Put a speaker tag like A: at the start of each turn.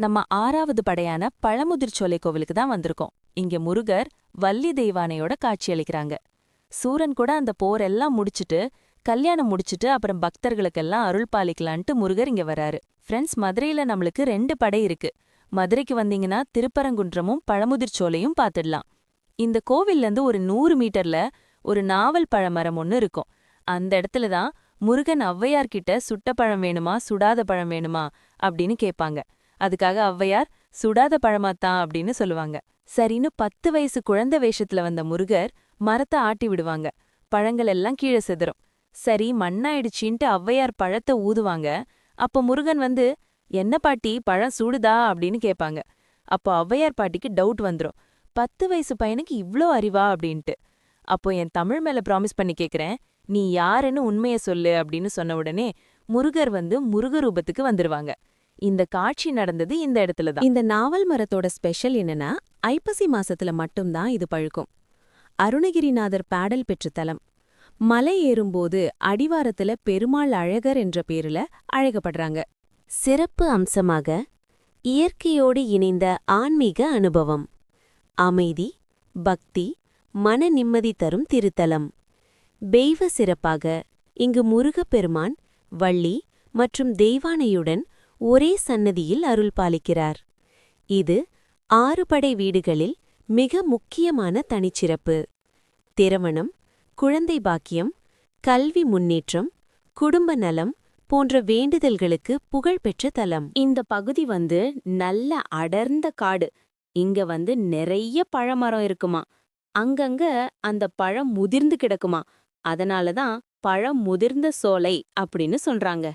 A: நம்ம 6வது படையான பழமுதிர்ச்சோலை கோவிலுக்கு தான் வந்திருக்கோம். இங்க முருகர் வள்ளி தெய்வானையோட காட்சியளிக்கிறாங்க. சூரன் கூட அந்த போரெல்லாம் முடிச்சிட்டு கல்யாணம் முடிச்சிட்டு அப்புறம் பக்தர்களுக்கெல்லாம் அருள் பாலிக்கலான்ட்டு முருகர் இங்க வராரு. ஃப்ரெண்ட்ஸ், மதுரையில நம்மளுக்கு 2 படை இருக்கு. மதுரைக்கு வந்தீங்கன்னா திருப்பரங்குன்றமும் பழமுதிர்ச்சோலையும் பார்த்துடலாம். இந்த கோவில்ல இருந்து ஒரு 100 மீட்டர்ல ஒரு நாவல் பழமரம் ஒன்னு இருக்கும். அந்த இடத்துல தான் முருகன் ஔவையார் கிட்ட சுட்ட பழம் வேணுமா சுடாத பழம் வேணுமா அப்படின்னு கேட்பாங்க. அதுக்காக ஔவையார் சுடாத பழமாத்தான் அப்படின்னு சொல்லுவாங்க. சரின்னு 10 வயசு குழந்தை வேஷத்துல வந்த முருகர் மரத்தை ஆட்டி விடுவாங்க. பழங்கள் எல்லாம் கீழே சிதறும். சரி, மண்ணாயிடுச்சின்ட்டு ஔவையார் பழத்தை ஊதுவாங்க. அப்போ முருகன் வந்து, என்ன பாட்டி, பழம் சூடுதா அப்படின்னு கேட்பாங்க. அப்போ ஔவையார் பாட்டிக்கு டவுட் வந்துரும். 10 வயசு பையனுக்கு இவ்ளோ அறிவா அப்படின்ட்டு. அப்போ என் தமிழ் மேல ப்ராமிஸ் பண்ணி கேக்குறேன், நீ யாருன்னு உண்மைய சொல்லு அப்படின்னு சொன்ன உடனே முருகர் வந்து முருக ரூபத்துக்கு வந்துருவாங்க. இந்த காட்சி நடந்தது இந்த இடத்துல தான்.
B: இந்த நாவல் மரத்தோட ஸ்பெஷல் என்னன்னா, ஐப்பசி மாசத்துல மட்டும்தான் இது பழுக்கும். அருணகிரிநாதர் பாடல் பெற்ற தலம். மலை ஏறும்போது அடிவாரத்துல பெருமாள் அழகர் என்ற பேருல அழகப்படுறாங்க. சிறப்பு அம்சமாக இயற்கையோடு இணைந்த ஆன்மீக அனுபவம், அமைதி, பக்தி, மன நிம்மதி தரும் திருத்தலம். தெய்வ சிறப்பாக இங்கு முருகப்பெருமான் வள்ளி மற்றும் தெய்வானையுடன் ஒரே சன்னதியில் அருள் பாலிக்கிறார். இது 6 படை வீடுகளில் மிக முக்கியமான தனிச்சிறப்பு. திருமணம், குழந்தை பாக்கியம், கல்வி முன்னேற்றம், குடும்ப நலம் போன்ற வேண்டுதல்களுக்கு புகழ்பெற்ற தலம்.
A: இந்த பகுதி வந்து நல்ல அடர்ந்த காடு. இங்க வந்து நிறைய பழமரம் இருக்குமா. அங்கங்க அந்த பழம் முதிர்ந்து கிடக்குமா. அதனாலதான் பழம் முதிர்ந்த சோலை அப்படின்னு சொல்றாங்க.